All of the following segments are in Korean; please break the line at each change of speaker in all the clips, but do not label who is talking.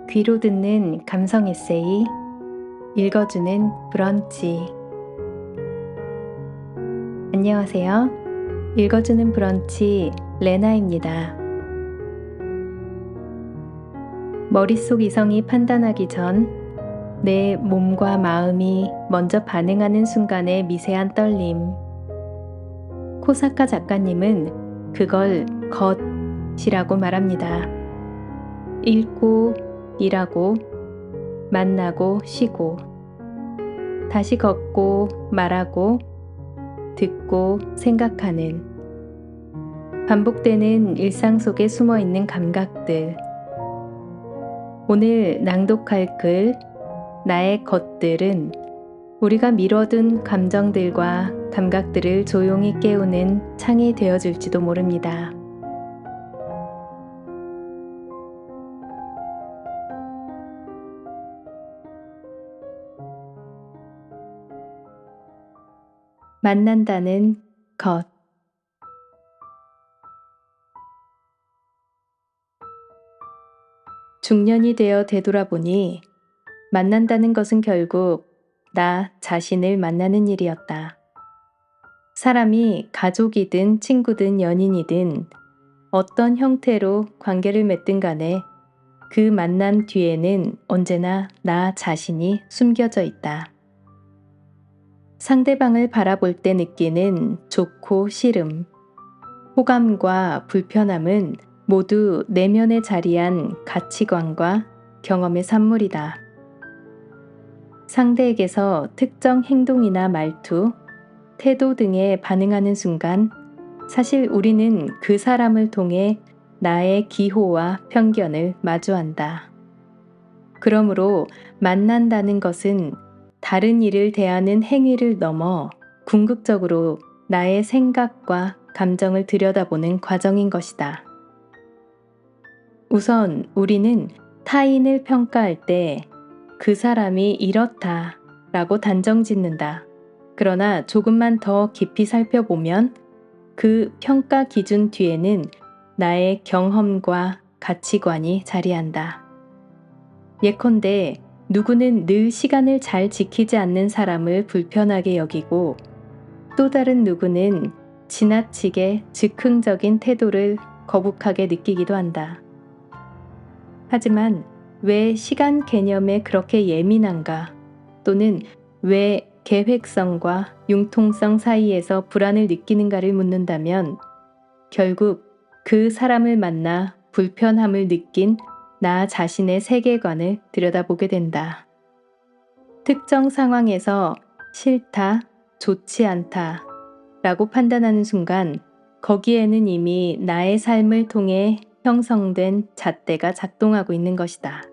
귀로 듣는 감성 에세이, 읽어주는 브런치. 안녕하세요. 읽어주는 브런치 레나입니다. 머릿속 이성이 판단하기 전 내 몸과 마음이 먼저 반응하는 순간의 미세한 떨림. 코사카 작가님은 그걸 겉이라고 말합니다. 읽고 일하고 만나고 쉬고 다시 걷고 말하고 듣고 생각하는 반복되는 일상 속에 숨어 있는 감각들. 오늘 낭독할 글 나의 것들은 우리가 미뤄둔 감정들과 감각들을 조용히 깨우는 창이 되어줄지도 모릅니다. 만난다는 것. 중년이 되어 되돌아보니 만난다는 것은 결국 나 자신을 만나는 일이었다. 사람이 가족이든 친구든 연인이든 어떤 형태로 관계를 맺든 간에 그 만남 뒤에는 언제나 나 자신이 숨겨져 있다. 상대방을 바라볼 때 느끼는 좋고 싫음, 호감과 불편함은 모두 내면에 자리한 가치관과 경험의 산물이다. 상대에게서 특정 행동이나 말투, 태도 등에 반응하는 순간 사실 우리는 그 사람을 통해 나의 기호와 편견을 마주한다. 그러므로 만난다는 것은 다른 이를 대하는 행위를 넘어 궁극적으로 나의 생각과 감정을 들여다보는 과정인 것이다. 우선 우리는 타인을 평가할 때 그 사람이 이렇다 라고 단정 짓는다. 그러나 조금만 더 깊이 살펴보면 그 평가 기준 뒤에는 나의 경험과 가치관이 자리한다. 예컨대 누구는 늘 시간을 잘 지키지 않는 사람을 불편하게 여기고 또 다른 누구는 지나치게 즉흥적인 태도를 거북하게 느끼기도 한다. 하지만 왜 시간 개념에 그렇게 예민한가? 또는 왜 계획성과 융통성 사이에서 불안을 느끼는가를 묻는다면 결국 그 사람을 만나 불편함을 느낀 나 자신의 세계관을 들여다보게 된다. 특정 상황에서 싫다, 좋지 않다 라고 판단하는 순간 거기에는 이미 나의 삶을 통해 형성된 잣대가 작동하고 있는 것이다.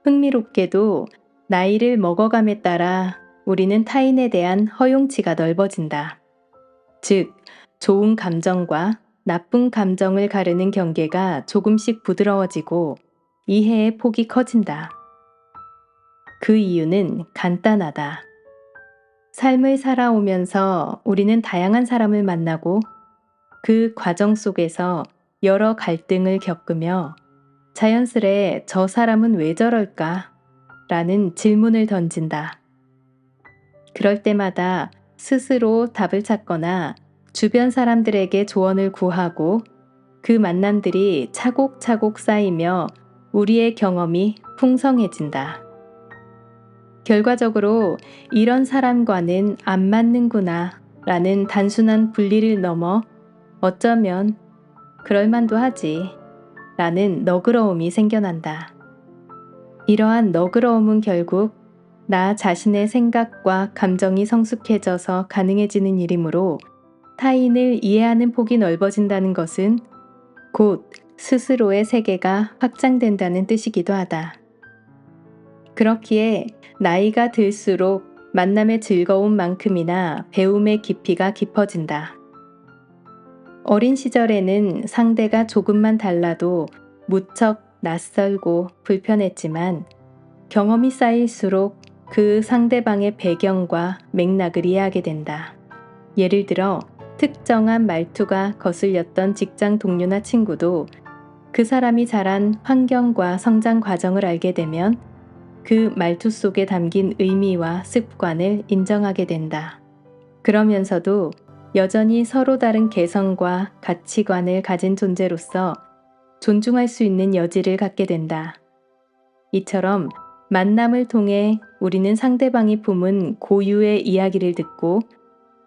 흥미롭게도 나이를 먹어감에 따라 우리는 타인에 대한 허용치가 넓어진다. 즉, 좋은 감정과 나쁜 감정을 가르는 경계가 조금씩 부드러워지고 이해의 폭이 커진다. 그 이유는 간단하다. 삶을 살아오면서 우리는 다양한 사람을 만나고 그 과정 속에서 여러 갈등을 겪으며 자연스레 저 사람은 왜 저럴까? 라는 질문을 던진다. 그럴 때마다 스스로 답을 찾거나 주변 사람들에게 조언을 구하고 그 만남들이 차곡차곡 쌓이며 우리의 경험이 풍성해진다. 결과적으로 이런 사람과는 안 맞는구나 라는 단순한 분리를 넘어 어쩌면 그럴만도 하지 라는 너그러움이 생겨난다. 이러한 너그러움은 결국 나 자신의 생각과 감정이 성숙해져서 가능해지는 일이므로 타인을 이해하는 폭이 넓어진다는 것은 곧 스스로의 세계가 확장된다는 뜻이기도 하다. 그렇기에 나이가 들수록 만남의 즐거움만큼이나 배움의 깊이가 깊어진다. 어린 시절에는 상대가 조금만 달라도 무척 낯설고 불편했지만 경험이 쌓일수록 그 상대방의 배경과 맥락을 이해하게 된다. 예를 들어 특정한 말투가 거슬렸던 직장 동료나 친구도 그 사람이 자란 환경과 성장 과정을 알게 되면 그 말투 속에 담긴 의미와 습관을 인정하게 된다. 그러면서도 여전히 서로 다른 개성과 가치관을 가진 존재로서 존중할 수 있는 여지를 갖게 된다. 이처럼 만남을 통해 우리는 상대방이 품은 고유의 이야기를 듣고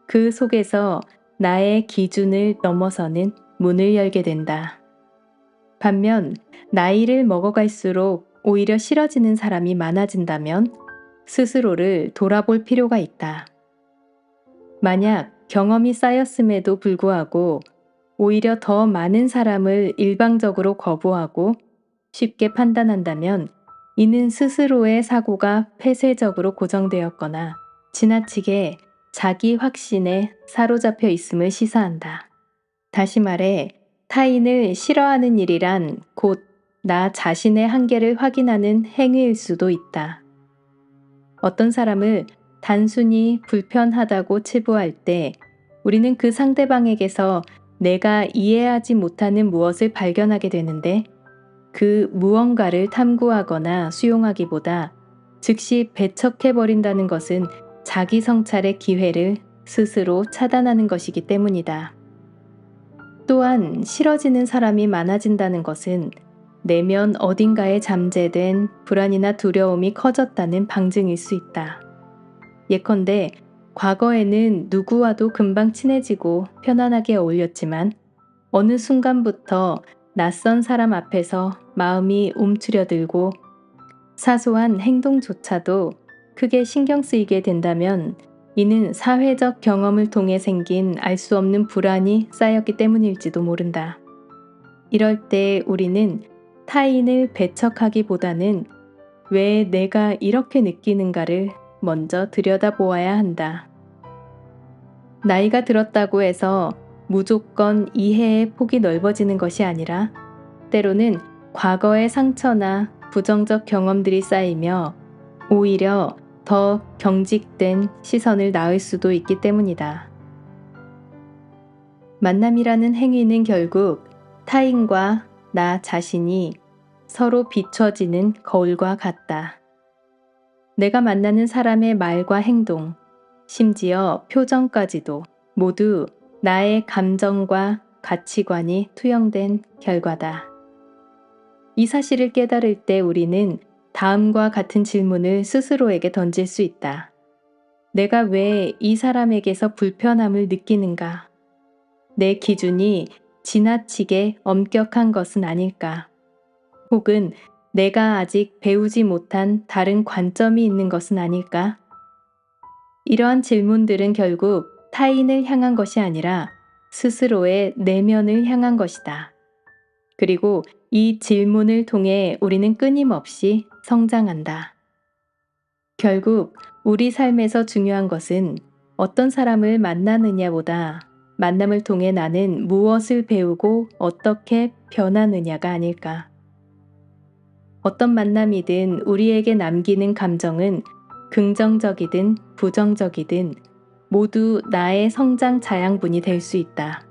그 속에서 나의 기준을 넘어서는 문을 열게 된다. 반면 나이를 먹어갈수록 오히려 싫어지는 사람이 많아진다면 스스로를 돌아볼 필요가 있다. 만약 경험이 쌓였음에도 불구하고 오히려 더 많은 사람을 일방적으로 거부하고 쉽게 판단한다면 이는 스스로의 사고가 폐쇄적으로 고정되었거나 지나치게 자기 확신에 사로잡혀 있음을 시사한다. 다시 말해, 타인을 싫어하는 일이란 곧 나 자신의 한계를 확인하는 행위일 수도 있다. 어떤 사람을 단순히 불편하다고 치부할 때 우리는 그 상대방에게서 내가 이해하지 못하는 무엇을 발견하게 되는데 그 무언가를 탐구하거나 수용하기보다 즉시 배척해버린다는 것은 자기 성찰의 기회를 스스로 차단하는 것이기 때문이다. 또한 싫어지는 사람이 많아진다는 것은 내면 어딘가에 잠재된 불안이나 두려움이 커졌다는 방증일 수 있다. 예컨대 과거에는 누구와도 금방 친해지고 편안하게 어울렸지만 어느 순간부터 낯선 사람 앞에서 마음이 움츠려들고 사소한 행동조차도 크게 신경 쓰이게 된다면 이는 사회적 경험을 통해 생긴 알 수 없는 불안이 쌓였기 때문일지도 모른다. 이럴 때 우리는 타인을 배척하기보다는 왜 내가 이렇게 느끼는가를 먼저 들여다보아야 한다. 나이가 들었다고 해서 무조건 이해의 폭이 넓어지는 것이 아니라 때로는 과거의 상처나 부정적 경험들이 쌓이며 오히려 더 경직된 시선을 낳을 수도 있기 때문이다. 만남이라는 행위는 결국 타인과 나 자신이 서로 비춰지는 거울과 같다. 내가 만나는 사람의 말과 행동, 심지어 표정까지도 모두 나의 감정과 가치관이 투영된 결과다. 이 사실을 깨달을 때 우리는 다음과 같은 질문을 스스로에게 던질 수 있다. 내가 왜 이 사람에게서 불편함을 느끼는가? 내 기준이 지나치게 엄격한 것은 아닐까? 혹은 내가 아직 배우지 못한 다른 관점이 있는 것은 아닐까? 이러한 질문들은 결국 타인을 향한 것이 아니라 스스로의 내면을 향한 것이다. 그리고 이 질문을 통해 우리는 끊임없이 성장한다. 결국 우리 삶에서 중요한 것은 어떤 사람을 만나느냐보다 만남을 통해 나는 무엇을 배우고 어떻게 변하느냐가 아닐까. 어떤 만남이든 우리에게 남기는 감정은 긍정적이든 부정적이든 모두 나의 성장 자양분이 될 수 있다.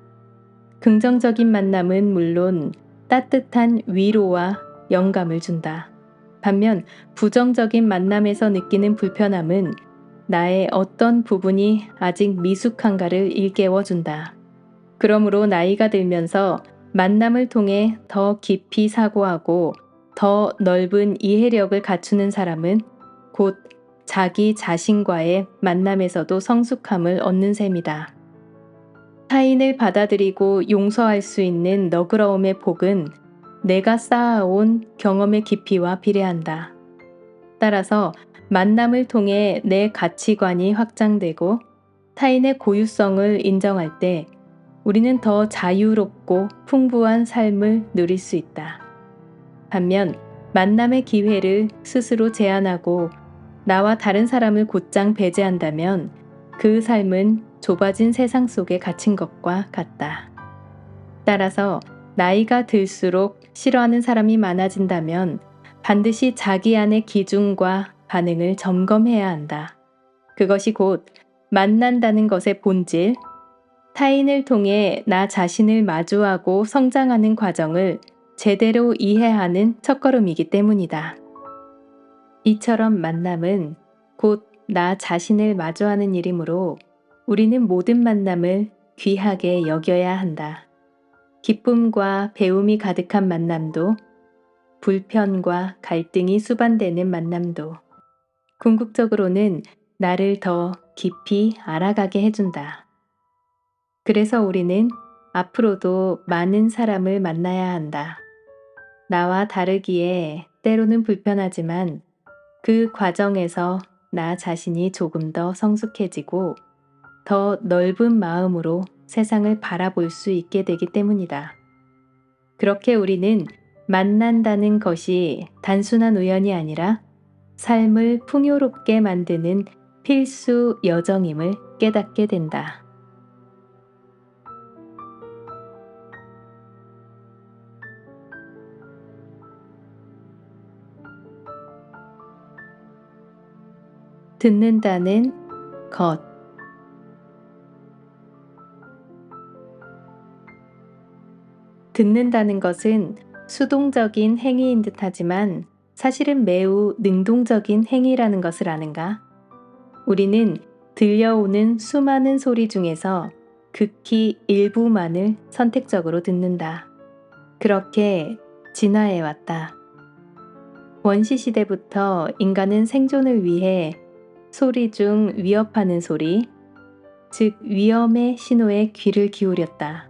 긍정적인 만남은 물론 따뜻한 위로와 영감을 준다. 반면 부정적인 만남에서 느끼는 불편함은 나의 어떤 부분이 아직 미숙한가를 일깨워준다. 그러므로 나이가 들면서 만남을 통해 더 깊이 사고하고 더 넓은 이해력을 갖추는 사람은 곧 자기 자신과의 만남에서도 성숙함을 얻는 셈이다. 타인을 받아들이고 용서할 수 있는 너그러움의 폭은 내가 쌓아온 경험의 깊이와 비례한다. 따라서 만남을 통해 내 가치관이 확장되고 타인의 고유성을 인정할 때 우리는 더 자유롭고 풍부한 삶을 누릴 수 있다. 반면 만남의 기회를 스스로 제한하고 나와 다른 사람을 곧장 배제한다면 그 삶은 좁아진 세상 속에 갇힌 것과 같다. 따라서 나이가 들수록 싫어하는 사람이 많아진다면 반드시 자기 안의 기준과 반응을 점검해야 한다. 그것이 곧 만난다는 것의 본질, 타인을 통해 나 자신을 마주하고 성장하는 과정을 제대로 이해하는 첫걸음이기 때문이다. 이처럼 만남은 곧 나 자신을 마주하는 일이므로 우리는 모든 만남을 귀하게 여겨야 한다. 기쁨과 배움이 가득한 만남도, 불편과 갈등이 수반되는 만남도, 궁극적으로는 나를 더 깊이 알아가게 해준다. 그래서 우리는 앞으로도 많은 사람을 만나야 한다. 나와 다르기에 때로는 불편하지만 그 과정에서 나 자신이 조금 더 성숙해지고 더 넓은 마음으로 세상을 바라볼 수 있게 되기 때문이다. 그렇게 우리는 만난다는 것이 단순한 우연이 아니라 삶을 풍요롭게 만드는 필수 여정임을 깨닫게 된다. 듣는다는 것. 듣는다는 것은 수동적인 행위인 듯하지만 사실은 매우 능동적인 행위라는 것을 아는가? 우리는 들려오는 수많은 소리 중에서 극히 일부만을 선택적으로 듣는다. 그렇게 진화해 왔다. 원시 시대부터 인간은 생존을 위해 소리 중 위협하는 소리, 즉 위험의 신호에 귀를 기울였다.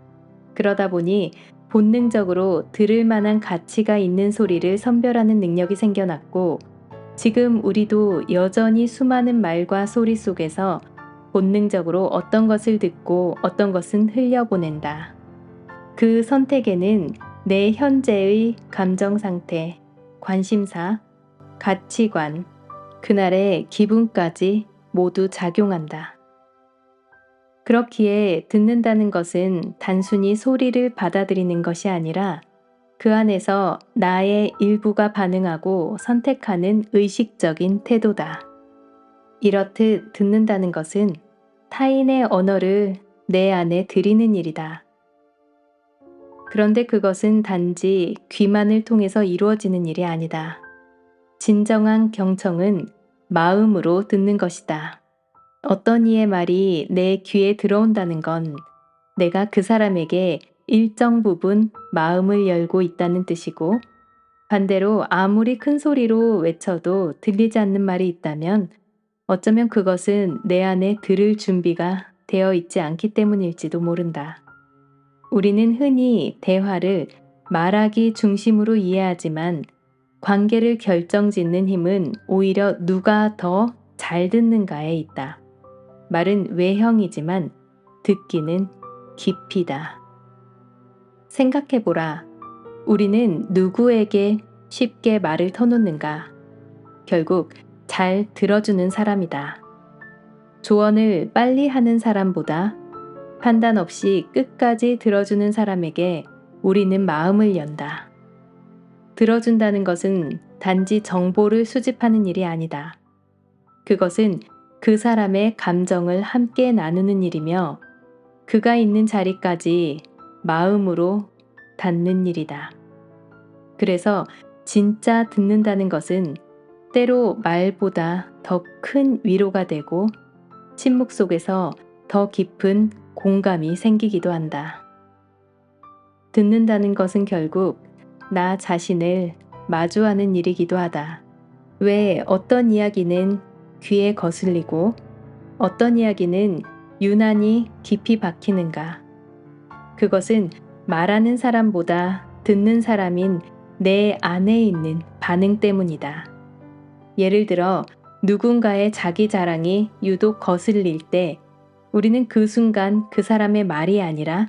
그러다 보니 본능적으로 들을 만한 가치가 있는 소리를 선별하는 능력이 생겨났고, 지금 우리도 여전히 수많은 말과 소리 속에서 본능적으로 어떤 것을 듣고 어떤 것은 흘려보낸다. 그 선택에는 내 현재의 감정 상태, 관심사, 가치관, 그날의 기분까지 모두 작용한다. 그렇기에 듣는다는 것은 단순히 소리를 받아들이는 것이 아니라 그 안에서 나의 일부가 반응하고 선택하는 의식적인 태도다. 이렇듯 듣는다는 것은 타인의 언어를 내 안에 들이는 일이다. 그런데 그것은 단지 귀만을 통해서 이루어지는 일이 아니다. 진정한 경청은 마음으로 듣는 것이다. 어떤 이의 말이 내 귀에 들어온다는 건 내가 그 사람에게 일정 부분 마음을 열고 있다는 뜻이고, 반대로 아무리 큰 소리로 외쳐도 들리지 않는 말이 있다면 어쩌면 그것은 내 안에 들을 준비가 되어 있지 않기 때문일지도 모른다. 우리는 흔히 대화를 말하기 중심으로 이해하지만 관계를 결정짓는 힘은 오히려 누가 더 잘 듣는가에 있다. 말은 외형이지만 듣기는 깊이다. 생각해보라. 우리는 누구에게 쉽게 말을 터놓는가? 결국 잘 들어주는 사람이다. 조언을 빨리 하는 사람보다 판단 없이 끝까지 들어주는 사람에게 우리는 마음을 연다. 들어준다는 것은 단지 정보를 수집하는 일이 아니다. 그것은 그 사람의 감정을 함께 나누는 일이며 그가 있는 자리까지 마음으로 닿는 일이다. 그래서 진짜 듣는다는 것은 때로 말보다 더 큰 위로가 되고 침묵 속에서 더 깊은 공감이 생기기도 한다. 듣는다는 것은 결국 나 자신을 마주하는 일이기도 하다. 왜 어떤 이야기는 귀에 거슬리고 어떤 이야기는 유난히 깊이 박히는가? 그것은 말하는 사람보다 듣는 사람인 내 안에 있는 반응 때문이다. 예를 들어 누군가의 자기 자랑이 유독 거슬릴 때 우리는 그 순간 그 사람의 말이 아니라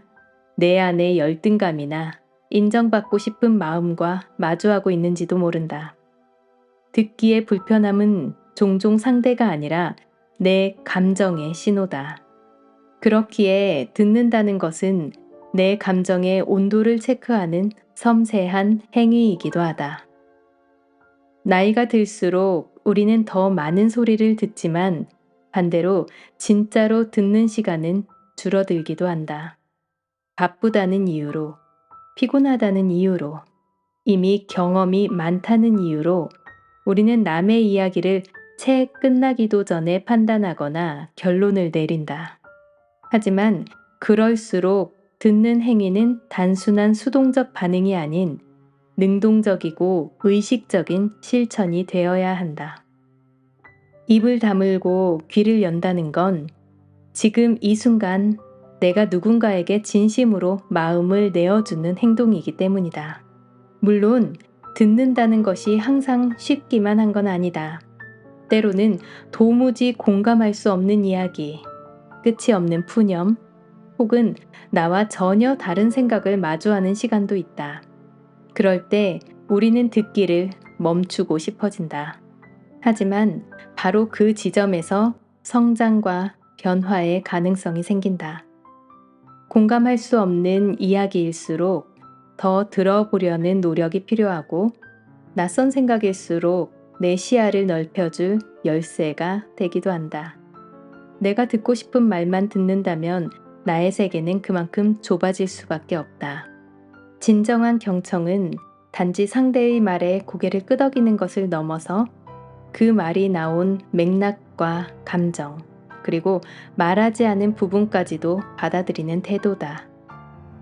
내 안의 열등감이나 인정받고 싶은 마음과 마주하고 있는지도 모른다. 듣기의 불편함은 종종 상대가 아니라 내 감정의 신호다. 그렇기에 듣는다는 것은 내 감정의 온도를 체크하는 섬세한 행위이기도 하다. 나이가 들수록 우리는 더 많은 소리를 듣지만 반대로 진짜로 듣는 시간은 줄어들기도 한다. 바쁘다는 이유로, 피곤하다는 이유로, 이미 경험이 많다는 이유로 우리는 남의 이야기를 채 끝나기도 전에 판단하거나 결론을 내린다. 하지만 그럴수록 듣는 행위는 단순한 수동적 반응이 아닌 능동적이고 의식적인 실천이 되어야 한다. 입을 다물고 귀를 연다는 건 지금 이 순간 내가 누군가에게 진심으로 마음을 내어주는 행동이기 때문이다. 물론 듣는다는 것이 항상 쉽기만 한 건 아니다. 때로는 도무지 공감할 수 없는 이야기, 끝이 없는 푸념, 혹은 나와 전혀 다른 생각을 마주하는 시간도 있다. 그럴 때 우리는 듣기를 멈추고 싶어진다. 하지만 바로 그 지점에서 성장과 변화의 가능성이 생긴다. 공감할 수 없는 이야기일수록 더 들어보려는 노력이 필요하고 낯선 생각일수록 내 시야를 넓혀줄 열쇠가 되기도 한다. 내가 듣고 싶은 말만 듣는다면 나의 세계는 그만큼 좁아질 수밖에 없다. 진정한 경청은 단지 상대의 말에 고개를 끄덕이는 것을 넘어서 그 말이 나온 맥락과 감정, 그리고 말하지 않은 부분까지도 받아들이는 태도다.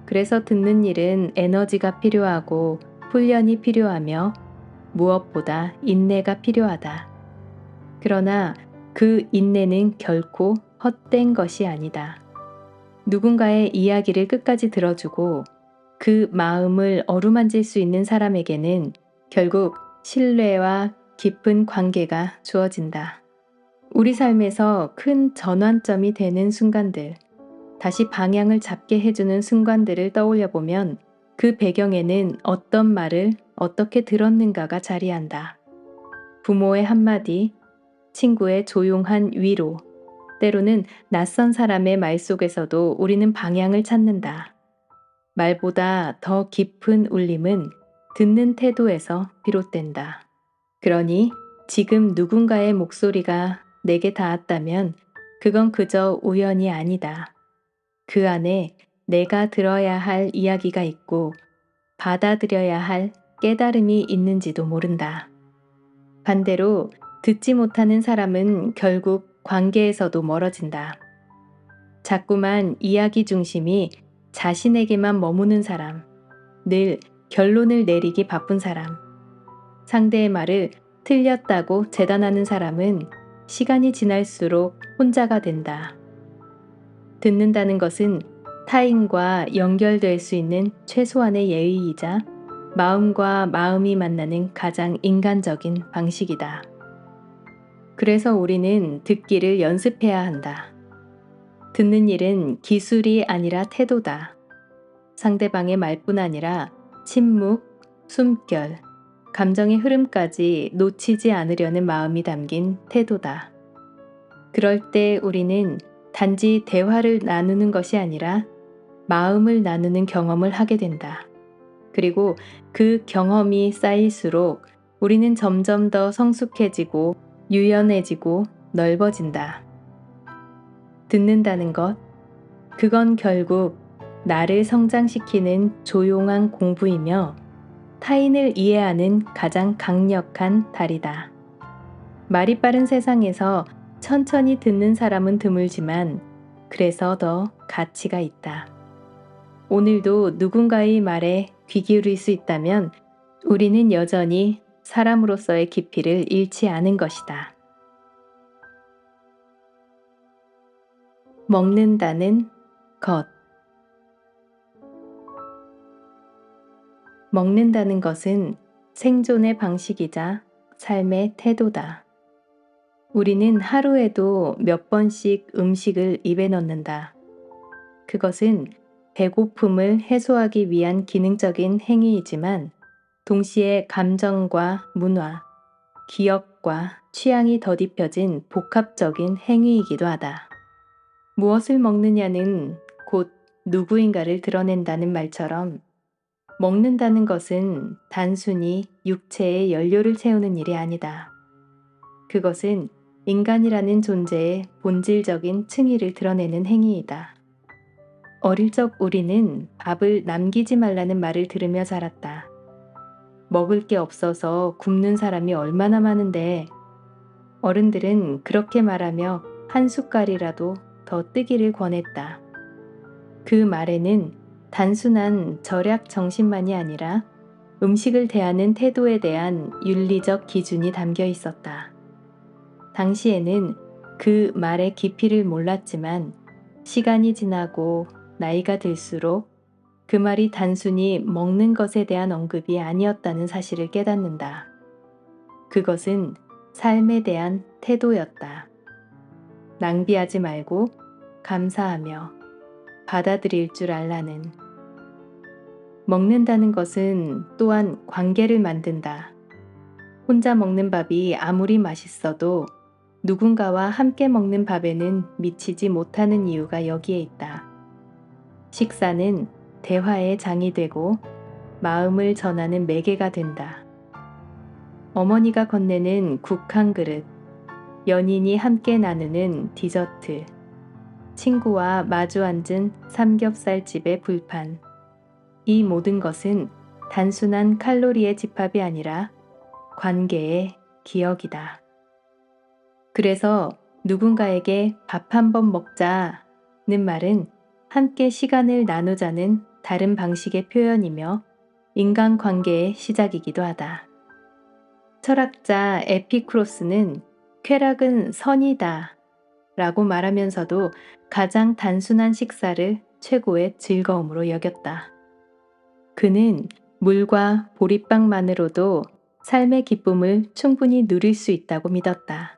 그래서 듣는 일은 에너지가 필요하고 훈련이 필요하며 무엇보다 인내가 필요하다. 그러나 그 인내는 결코 헛된 것이 아니다. 누군가의 이야기를 끝까지 들어주고 그 마음을 어루만질 수 있는 사람에게는 결국 신뢰와 깊은 관계가 주어진다. 우리 삶에서 큰 전환점이 되는 순간들, 다시 방향을 잡게 해주는 순간들을 떠올려 보면 그 배경에는 어떤 말을 어떻게 들었는가가 자리한다. 부모의 한마디, 친구의 조용한 위로, 때로는 낯선 사람의 말 속에서도 우리는 방향을 찾는다. 말보다 더 깊은 울림은 듣는 태도에서 비롯된다. 그러니 지금 누군가의 목소리가 내게 닿았다면 그건 그저 우연이 아니다. 그 안에 내가 들어야 할 이야기가 있고 받아들여야 할 깨달음이 있는지도 모른다. 반대로 듣지 못하는 사람은 결국 관계에서도 멀어진다. 자꾸만 이야기 중심이 자신에게만 머무는 사람, 늘 결론을 내리기 바쁜 사람, 상대의 말을 틀렸다고 재단하는 사람은 시간이 지날수록 혼자가 된다. 듣는다는 것은 타인과 연결될 수 있는 최소한의 예의이자 마음과 마음이 만나는 가장 인간적인 방식이다. 그래서 우리는 듣기를 연습해야 한다. 듣는 일은 기술이 아니라 태도다. 상대방의 말뿐 아니라 침묵, 숨결, 감정의 흐름까지 놓치지 않으려는 마음이 담긴 태도다. 그럴 때 우리는 단지 대화를 나누는 것이 아니라 마음을 나누는 경험을 하게 된다. 그리고 그 경험이 쌓일수록 우리는 점점 더 성숙해지고 유연해지고 넓어진다. 듣는다는 것, 그건 결국 나를 성장시키는 조용한 공부이며 타인을 이해하는 가장 강력한 달이다. 말이 빠른 세상에서 천천히 듣는 사람은 드물지만 그래서 더 가치가 있다. 오늘도 누군가의 말에 귀 기울일 수 있다면 우리는 여전히 사람으로서의 깊이를 잃지 않은 것이다. 먹는다는 것. 먹는다는 것은 생존의 방식이자 삶의 태도다. 우리는 하루에도 몇 번씩 음식을 입에 넣는다. 그것은 배고픔을 해소하기 위한 기능적인 행위이지만 동시에 감정과 문화, 기억과 취향이 더딥혀진 복합적인 행위이기도 하다. 무엇을 먹느냐는 곧 누구인가를 드러낸다는 말처럼 먹는다는 것은 단순히 육체의 연료를 채우는 일이 아니다. 그것은 인간이라는 존재의 본질적인 층위를 드러내는 행위이다. 어릴 적 우리는 밥을 남기지 말라는 말을 들으며 자랐다. 먹을 게 없어서 굶는 사람이 얼마나 많은데 어른들은 그렇게 말하며 한 숟갈이라도 더 뜨기를 권했다. 그 말에는 단순한 절약 정신만이 아니라 음식을 대하는 태도에 대한 윤리적 기준이 담겨 있었다. 당시에는 그 말의 깊이를 몰랐지만 시간이 지나고 나이가 들수록 그 말이 단순히 먹는 것에 대한 언급이 아니었다는 사실을 깨닫는다. 그것은 삶에 대한 태도였다. 낭비하지 말고 감사하며 받아들일 줄 알라는. 먹는다는 것은 또한 관계를 만든다. 혼자 먹는 밥이 아무리 맛있어도 누군가와 함께 먹는 밥에는 미치지 못하는 이유가 여기에 있다. 식사는 대화의 장이 되고 마음을 전하는 매개가 된다. 어머니가 건네는 국 한 그릇, 연인이 함께 나누는 디저트, 친구와 마주 앉은 삼겹살집의 불판. 이 모든 것은 단순한 칼로리의 집합이 아니라 관계의 기억이다. 그래서 누군가에게 밥 한 번 먹자는 말은 함께 시간을 나누자는 다른 방식의 표현이며 인간관계의 시작이기도 하다. 철학자 에피쿠로스는 쾌락은 선이다 라고 말하면서도 가장 단순한 식사를 최고의 즐거움으로 여겼다. 그는 물과 보리빵만으로도 삶의 기쁨을 충분히 누릴 수 있다고 믿었다.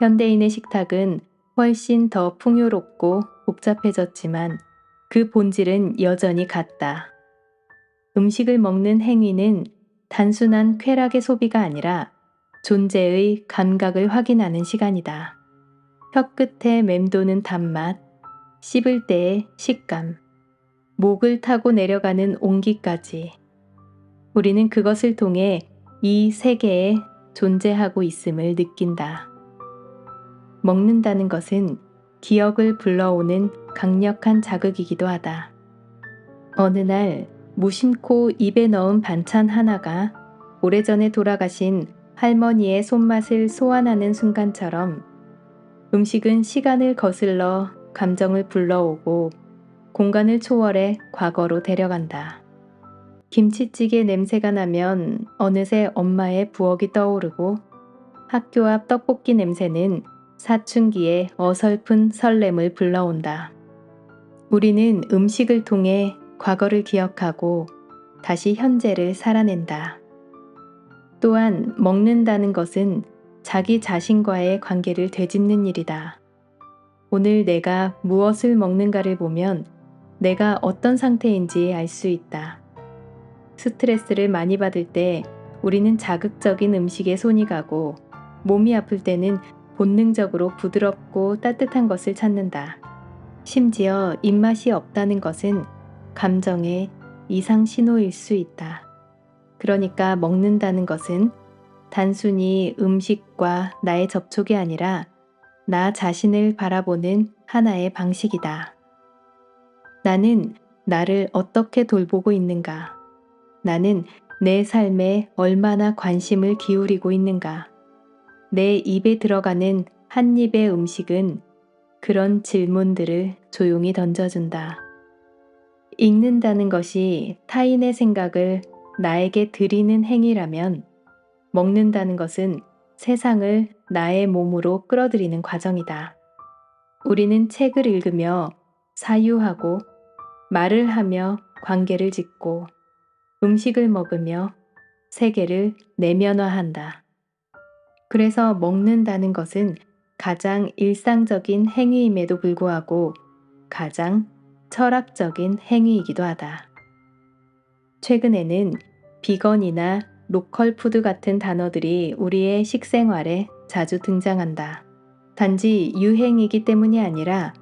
현대인의 식탁은 훨씬 더 풍요롭고 복잡해졌지만 그 본질은 여전히 같다. 음식을 먹는 행위는 단순한 쾌락의 소비가 아니라 존재의 감각을 확인하는 시간이다. 혀 끝에 맴도는 단맛, 씹을 때의 식감, 목을 타고 내려가는 온기까지. 우리는 그것을 통해 이 세계에 존재하고 있음을 느낀다. 먹는다는 것은 기억을 불러오는 강력한 자극이기도 하다. 어느 날 무심코 입에 넣은 반찬 하나가 오래전에 돌아가신 할머니의 손맛을 소환하는 순간처럼 음식은 시간을 거슬러 감정을 불러오고 공간을 초월해 과거로 데려간다. 김치찌개 냄새가 나면 어느새 엄마의 부엌이 떠오르고 학교 앞 떡볶이 냄새는 사춘기의 어설픈 설렘을 불러온다. 우리는 음식을 통해 과거를 기억하고 다시 현재를 살아낸다. 또한 먹는다는 것은 자기 자신과의 관계를 되짚는 일이다. 오늘 내가 무엇을 먹는가를 보면 내가 어떤 상태인지 알 수 있다. 스트레스를 많이 받을 때 우리는 자극적인 음식에 손이 가고 몸이 아플 때는 본능적으로 부드럽고 따뜻한 것을 찾는다. 심지어 입맛이 없다는 것은 감정의 이상 신호일 수 있다. 그러니까 먹는다는 것은 단순히 음식과 나의 접촉이 아니라 나 자신을 바라보는 하나의 방식이다. 나는 나를 어떻게 돌보고 있는가? 나는 내 삶에 얼마나 관심을 기울이고 있는가? 내 입에 들어가는 한 입의 음식은 그런 질문들을 조용히 던져준다. 읽는다는 것이 타인의 생각을 나에게 드리는 행위라면 먹는다는 것은 세상을 나의 몸으로 끌어들이는 과정이다. 우리는 책을 읽으며 사유하고 말을 하며 관계를 짓고 음식을 먹으며 세계를 내면화한다. 그래서 먹는다는 것은 가장 일상적인 행위임에도 불구하고 가장 철학적인 행위이기도 하다. 최근에는 비건이나 로컬 푸드 같은 단어들이 우리의 식생활에 자주 등장한다. 단지 유행이기 때문이 아니라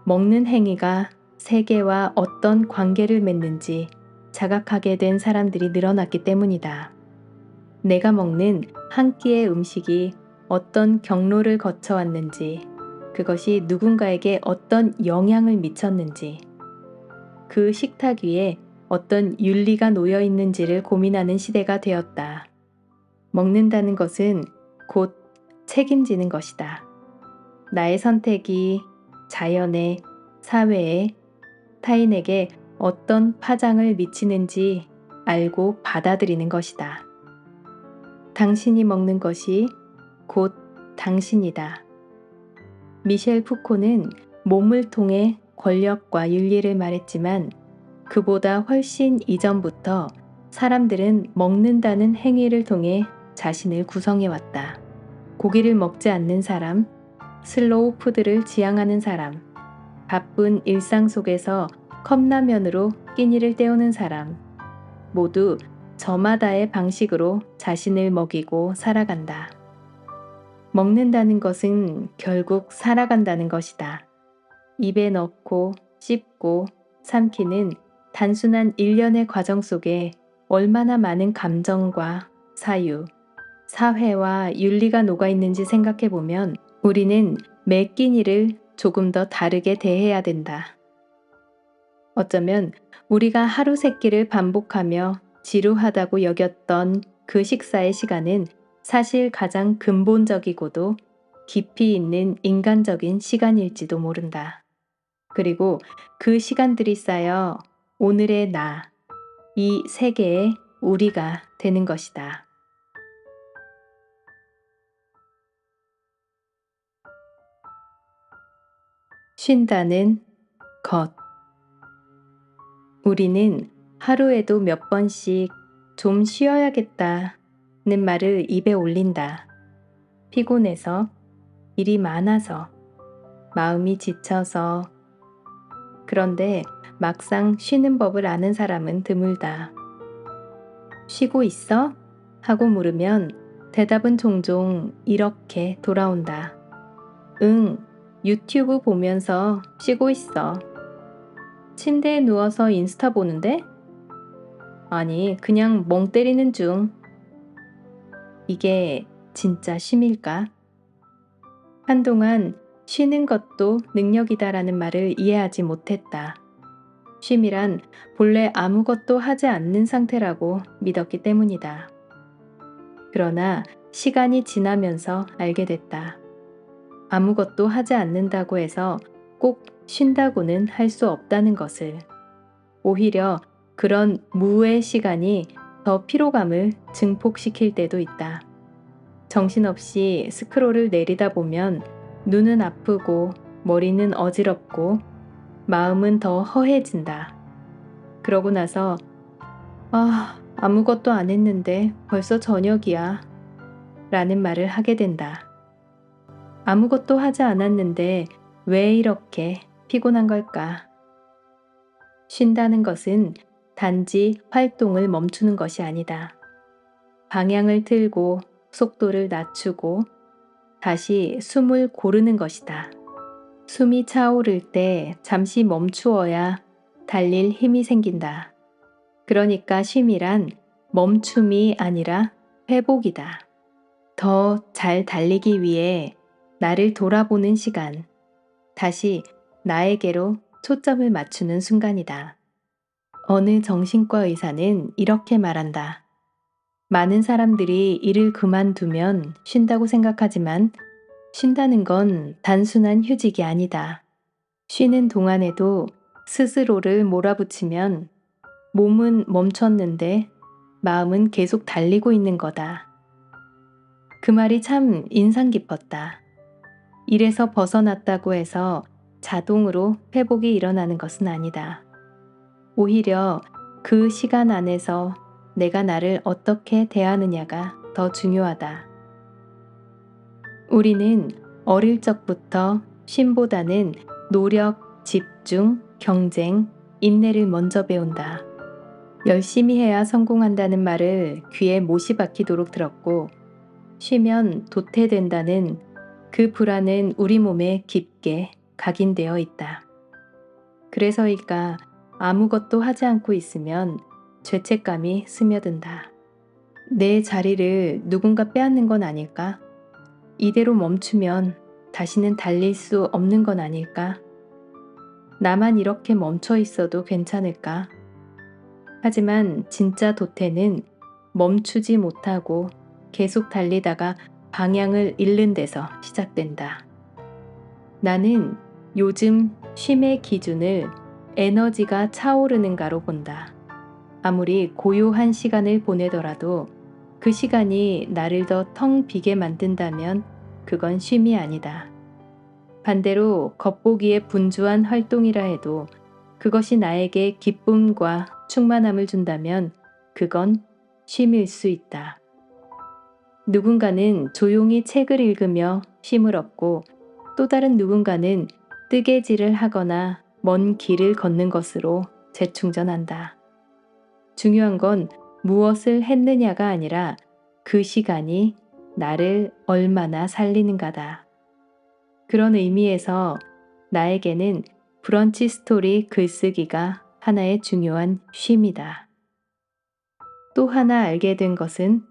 먹는 행위가 세계와 어떤 관계를 맺는지 자각하게 된 사람들이 늘어났기 때문이다. 내가 먹는 한 끼의 음식이 어떤 경로를 거쳐왔는지, 그것이 누군가에게 어떤 영향을 미쳤는지, 그 식탁 위에 어떤 윤리가 놓여 있는지를 고민하는 시대가 되었다. 먹는다는 것은 곧 책임지는 것이다. 나의 선택이 자연에, 사회에, 타인에게 어떤 파장을 미치는지 알고 받아들이는 것이다. 당신이 먹는 것이 곧 당신이다. 미셸 푸코는 몸을 통해 권력과 윤리를 말했지만 그보다 훨씬 이전부터 사람들은 먹는다는 행위를 통해 자신을 구성해왔다. 고기를 먹지 않는 사람, 슬로우 푸드를 지향하는 사람, 바쁜 일상 속에서 컵라면으로 끼니를 때우는 사람, 모두 저마다의 방식으로 자신을 먹이고 살아간다. 먹는다는 것은 결국 살아간다는 것이다. 입에 넣고 씹고 삼키는 단순한 일련의 과정 속에 얼마나 많은 감정과 사유, 사회와 윤리가 녹아있는지 생각해보면 우리는 매 끼니를 조금 더 다르게 대해야 된다. 어쩌면 우리가 하루 세 끼를 반복하며 지루하다고 여겼던 그 식사의 시간은 사실 가장 근본적이고도 깊이 있는 인간적인 시간일지도 모른다. 그리고 그 시간들이 쌓여 오늘의 나, 이 세계의 우리가 되는 것이다. 쉰다는 것. 우리는 하루에도 몇 번씩 좀 쉬어야겠다는 말을 입에 올린다. 피곤해서, 일이 많아서, 마음이 지쳐서. 그런데 막상 쉬는 법을 아는 사람은 드물다. 쉬고 있어? 하고 물으면 대답은 종종 이렇게 돌아온다. 응, 유튜브 보면서 쉬고 있어. 침대에 누워서 인스타 보는데? 아니, 그냥 멍 때리는 중. 이게 진짜 쉼일까? 한동안 쉬는 것도 능력이다라는 말을 이해하지 못했다. 쉼이란 본래 아무것도 하지 않는 상태라고 믿었기 때문이다. 그러나 시간이 지나면서 알게 됐다. 아무것도 하지 않는다고 해서 꼭 쉰다고는 할 수 없다는 것을. 오히려 그런 무의 시간이 더 피로감을 증폭시킬 때도 있다. 정신없이 스크롤을 내리다 보면 눈은 아프고 머리는 어지럽고 마음은 더 허해진다. 그러고 나서 아무것도 안 했는데 벌써 저녁이야 라는 말을 하게 된다. 아무것도 하지 않았는데 왜 이렇게 피곤한 걸까? 쉰다는 것은 단지 활동을 멈추는 것이 아니다. 방향을 틀고 속도를 낮추고 다시 숨을 고르는 것이다. 숨이 차오를 때 잠시 멈추어야 달릴 힘이 생긴다. 그러니까 쉼이란 멈춤이 아니라 회복이다. 더 잘 달리기 위해 나를 돌아보는 시간, 다시 나에게로 초점을 맞추는 순간이다. 어느 정신과 의사는 이렇게 말한다. 많은 사람들이 일을 그만두면 쉰다고 생각하지만 쉰다는 건 단순한 휴직이 아니다. 쉬는 동안에도 스스로를 몰아붙이면 몸은 멈췄는데 마음은 계속 달리고 있는 거다. 그 말이 참 인상 깊었다. 일에서 벗어났다고 해서 자동으로 회복이 일어나는 것은 아니다. 오히려 그 시간 안에서 내가 나를 어떻게 대하느냐가 더 중요하다. 우리는 어릴 적부터 쉼보다는 노력, 집중, 경쟁, 인내를 먼저 배운다. 열심히 해야 성공한다는 말을 귀에 못이 박히도록 들었고, 쉬면 도태된다는 그 불안은 우리 몸에 깊게 각인되어 있다. 그래서일까 아무것도 하지 않고 있으면 죄책감이 스며든다. 내 자리를 누군가 빼앗는 건 아닐까? 이대로 멈추면 다시는 달릴 수 없는 건 아닐까? 나만 이렇게 멈춰 있어도 괜찮을까? 하지만 진짜 도태는 멈추지 못하고 계속 달리다가 방향을 잃는 데서 시작된다. 나는 요즘 쉼의 기준을 에너지가 차오르는가로 본다. 아무리 고요한 시간을 보내더라도 그 시간이 나를 더 텅 비게 만든다면 그건 쉼이 아니다. 반대로 겉보기에 분주한 활동이라 해도 그것이 나에게 기쁨과 충만함을 준다면 그건 쉼일 수 있다. 누군가는 조용히 책을 읽으며 쉼을 얻고 또 다른 누군가는 뜨개질을 하거나 먼 길을 걷는 것으로 재충전한다. 중요한 건 무엇을 했느냐가 아니라 그 시간이 나를 얼마나 살리는가다. 그런 의미에서 나에게는 브런치 스토리 글쓰기가 하나의 중요한 쉼이다. 또 하나 알게 된 것은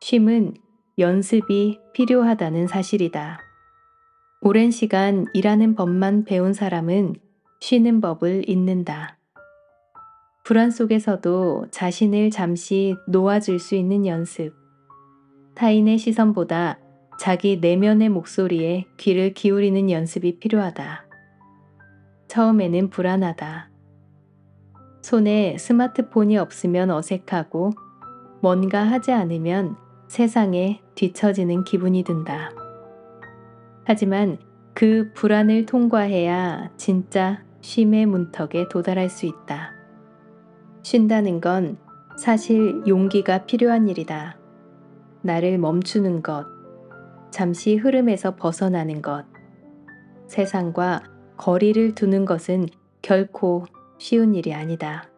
쉼은 연습이 필요하다는 사실이다. 오랜 시간 일하는 법만 배운 사람은 쉬는 법을 잊는다. 불안 속에서도 자신을 잠시 놓아줄 수 있는 연습. 타인의 시선보다 자기 내면의 목소리에 귀를 기울이는 연습이 필요하다. 처음에는 불안하다. 손에 스마트폰이 없으면 어색하고 뭔가 하지 않으면 세상에 뒤처지는 기분이 든다. 하지만 그 불안을 통과해야 진짜 쉼의 문턱에 도달할 수 있다. 쉰다는 건 사실 용기가 필요한 일이다. 나를 멈추는 것, 잠시 흐름에서 벗어나는 것, 세상과 거리를 두는 것은 결코 쉬운 일이 아니다.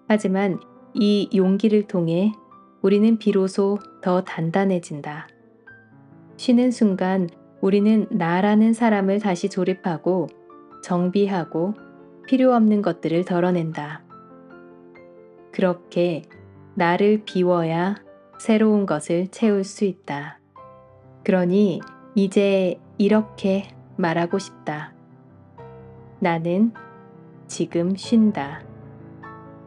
하지만 이 용기를 통해 우리는 비로소 더 단단해진다. 쉬는 순간 우리는 나라는 사람을 다시 조립하고 정비하고 필요 없는 것들을 덜어낸다. 그렇게 나를 비워야 새로운 것을 채울 수 있다. 그러니 이제 이렇게 말하고 싶다. 나는 지금 쉰다.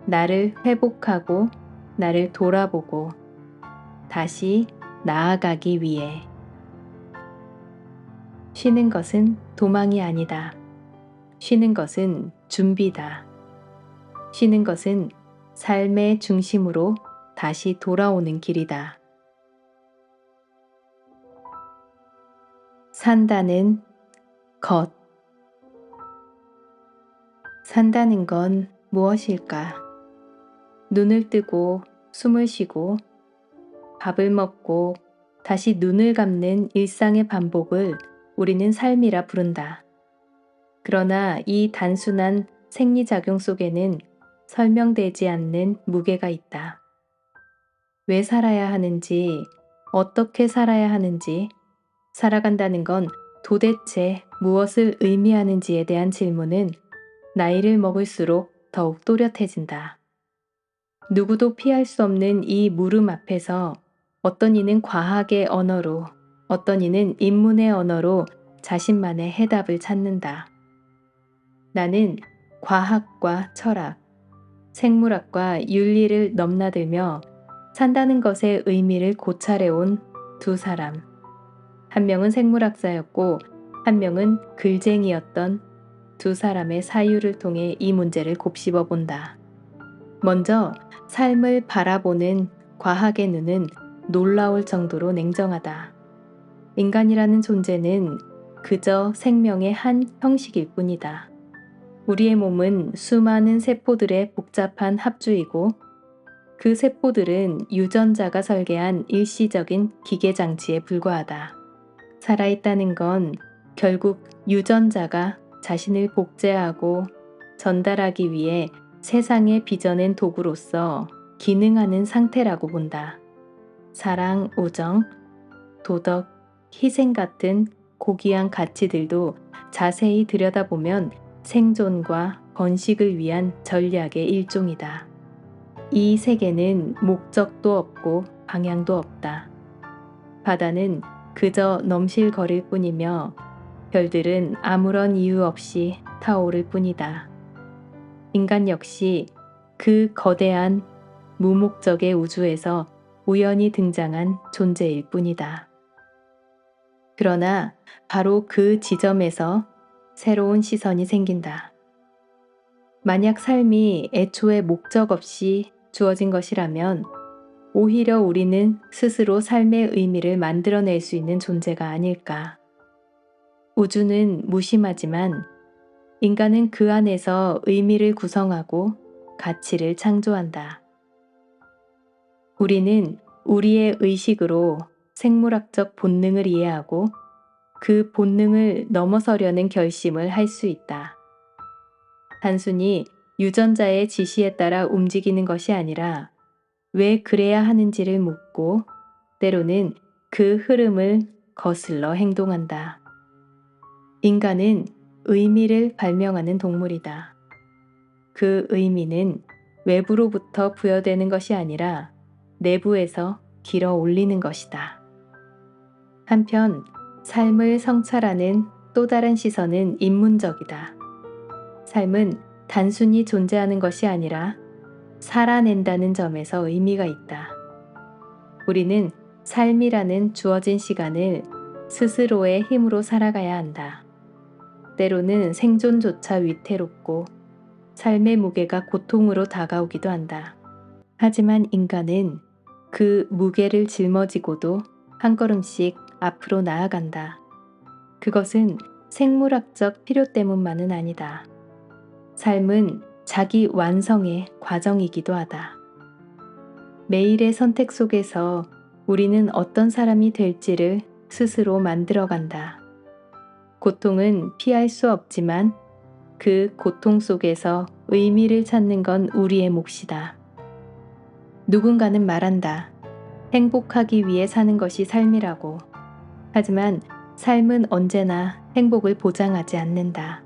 나를 회복하고 나를 돌아보고 다시 나아가기 위해. 쉬는 것은 도망이 아니다. 쉬는 것은 준비다. 쉬는 것은 삶의 중심으로 다시 돌아오는 길이다. 산다는 것. 산다는 건 무엇일까? 눈을 뜨고 숨을 쉬고 밥을 먹고 다시 눈을 감는 일상의 반복을 우리는 삶이라 부른다. 그러나 이 단순한 생리작용 속에는 설명되지 않는 무게가 있다. 왜 살아야 하는지, 어떻게 살아야 하는지, 살아간다는 건 도대체 무엇을 의미하는지에 대한 질문은 나이를 먹을수록 더욱 또렷해진다. 누구도 피할 수 없는 이 물음 앞에서 어떤 이는 과학의 언어로, 어떤 이는 인문의 언어로 자신만의 해답을 찾는다. 나는 과학과 철학, 생물학과 윤리를 넘나들며 산다는 것의 의미를 고찰해온 두 사람. 한 명은 생물학자였고 한 명은 글쟁이였던 두 사람의 사유를 통해 이 문제를 곱씹어 본다. 먼저 삶을 바라보는 과학의 눈은 놀라울 정도로 냉정하다. 인간이라는 존재는 그저 생명의 한 형식일 뿐이다. 우리의 몸은 수많은 세포들의 복잡한 합주이고 그 세포들은 유전자가 설계한 일시적인 기계장치에 불과하다. 살아있다는 건 결국 유전자가 자신을 복제하고 전달하기 위해 세상에 빚어낸 도구로서 기능하는 상태라고 본다. 사랑, 우정, 도덕, 희생 같은 고귀한 가치들도 자세히 들여다보면 생존과 번식을 위한 전략의 일종이다. 이 세계는 목적도 없고 방향도 없다. 바다는 그저 넘실거릴 뿐이며 별들은 아무런 이유 없이 타오를 뿐이다. 인간 역시 그 거대한 무목적의 우주에서 우연히 등장한 존재일 뿐이다. 그러나 바로 그 지점에서 새로운 시선이 생긴다. 만약 삶이 애초에 목적 없이 주어진 것이라면 오히려 우리는 스스로 삶의 의미를 만들어낼 수 있는 존재가 아닐까. 우주는 무심하지만 인간은 그 안에서 의미를 구성하고 가치를 창조한다. 우리는 우리의 의식으로 생물학적 본능을 이해하고 그 본능을 넘어서려는 결심을 할 수 있다. 단순히 유전자의 지시에 따라 움직이는 것이 아니라 왜 그래야 하는지를 묻고 때로는 그 흐름을 거슬러 행동한다. 인간은 의미를 발명하는 동물이다. 그 의미는 외부로부터 부여되는 것이 아니라 내부에서 길어 올리는 것이다. 한편 삶을 성찰하는 또 다른 시선은 인문적이다. 삶은 단순히 존재하는 것이 아니라 살아낸다는 점에서 의미가 있다. 우리는 삶이라는 주어진 시간을 스스로의 힘으로 살아가야 한다. 때로는 생존조차 위태롭고 삶의 무게가 고통으로 다가오기도 한다. 하지만 인간은 그 무게를 짊어지고도 한 걸음씩 앞으로 나아간다. 그것은 생물학적 필요 때문만은 아니다. 삶은 자기 완성의 과정이기도 하다. 매일의 선택 속에서 우리는 어떤 사람이 될지를 스스로 만들어간다. 고통은 피할 수 없지만 그 고통 속에서 의미를 찾는 건 우리의 몫이다. 누군가는 말한다. 행복하기 위해 사는 것이 삶이라고. 하지만 삶은 언제나 행복을 보장하지 않는다.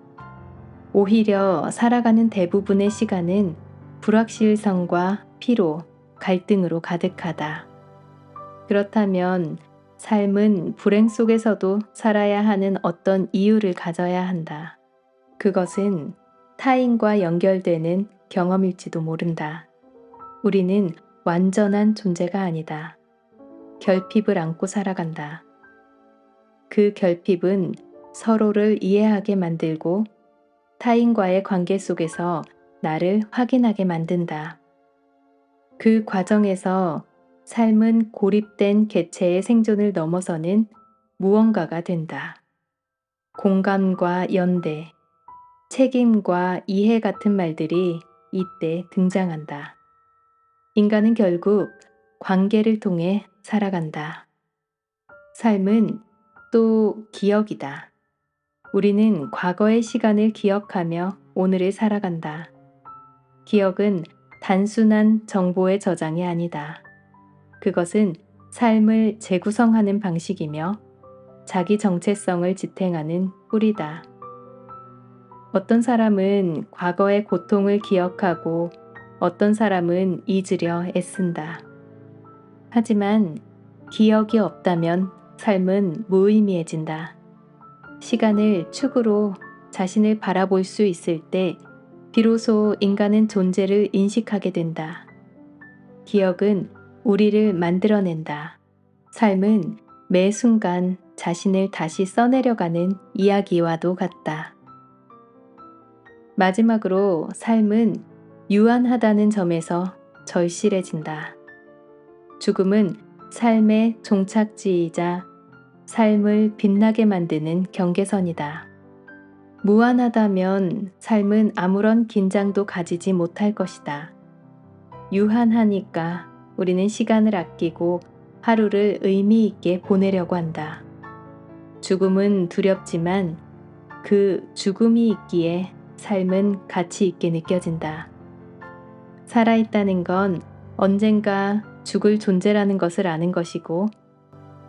오히려 살아가는 대부분의 시간은 불확실성과 피로, 갈등으로 가득하다. 그렇다면 삶은 불행 속에서도 살아야 하는 어떤 이유를 가져야 한다. 그것은 타인과 연결되는 경험일지도 모른다. 우리는 완전한 존재가 아니다. 결핍을 안고 살아간다. 그 결핍은 서로를 이해하게 만들고 타인과의 관계 속에서 나를 확인하게 만든다. 그 과정에서 삶은 고립된 개체의 생존을 넘어서는 무언가가 된다. 공감과 연대, 책임과 이해 같은 말들이 이때 등장한다. 인간은 결국 관계를 통해 살아간다. 삶은 또 기억이다. 우리는 과거의 시간을 기억하며 오늘을 살아간다. 기억은 단순한 정보의 저장이 아니다. 그것은 삶을 재구성하는 방식이며 자기 정체성을 지탱하는 뿌리다. 어떤 사람은 과거의 고통을 기억하고 어떤 사람은 잊으려 애쓴다. 하지만 기억이 없다면 삶은 무의미해진다. 시간을 축으로 자신을 바라볼 수 있을 때 비로소 인간은 존재를 인식하게 된다. 기억은 우리를 만들어낸다. 삶은 매 순간 자신을 다시 써내려가는 이야기와도 같다. 마지막으로 삶은 유한하다는 점에서 절실해진다. 죽음은 삶의 종착지이자 삶을 빛나게 만드는 경계선이다. 무한하다면 삶은 아무런 긴장도 가지지 못할 것이다. 유한하니까 우리는 시간을 아끼고 하루를 의미 있게 보내려고 한다. 죽음은 두렵지만 그 죽음이 있기에 삶은 가치 있게 느껴진다. 살아있다는 건 언젠가 죽을 존재라는 것을 아는 것이고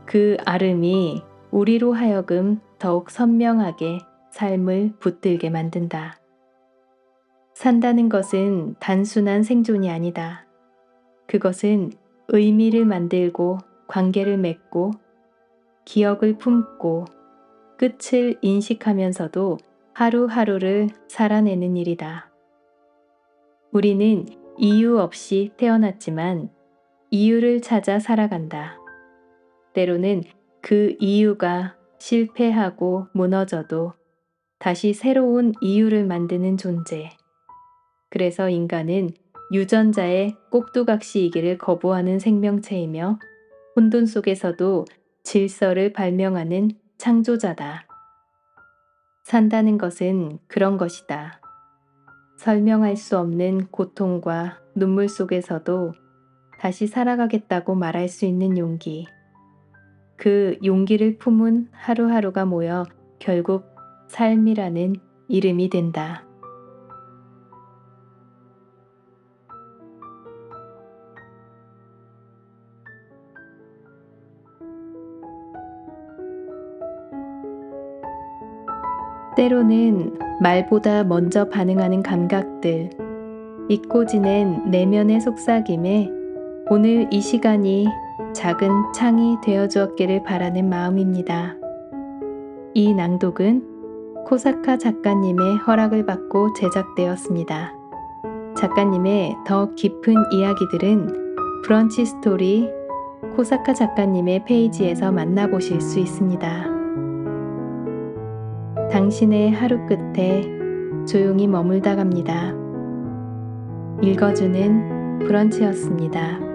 그 알음이 우리로 하여금 더욱 선명하게 삶을 붙들게 만든다. 산다는 것은 단순한 생존이 아니다. 그것은 의미를 만들고 관계를 맺고 기억을 품고 끝을 인식하면서도 하루하루를 살아내는 일이다. 우리는 이유 없이 태어났지만 이유를 찾아 살아간다. 때로는 그 이유가 실패하고 무너져도 다시 새로운 이유를 만드는 존재. 그래서 인간은 유전자의 꼭두각시이기를 거부하는 생명체이며 혼돈 속에서도 질서를 발명하는 창조자다. 산다는 것은 그런 것이다. 설명할 수 없는 고통과 눈물 속에서도 다시 살아가겠다고 말할 수 있는 용기. 그 용기를 품은 하루하루가 모여 결국 삶이라는 이름이 된다. 때로는 말보다 먼저 반응하는 감각들, 잊고 지낸 내면의 속삭임에 오늘 이 시간이 작은 창이 되어 주었기를 바라는 마음입니다. 이 낭독은 코사카 작가님의 허락을 받고 제작되었습니다. 작가님의 더 깊은 이야기들은 브런치 스토리 코사카 작가님의 페이지에서 만나보실 수 있습니다. 당신의 하루 끝에 조용히 머물다 갑니다. 읽어주는 브런치였습니다.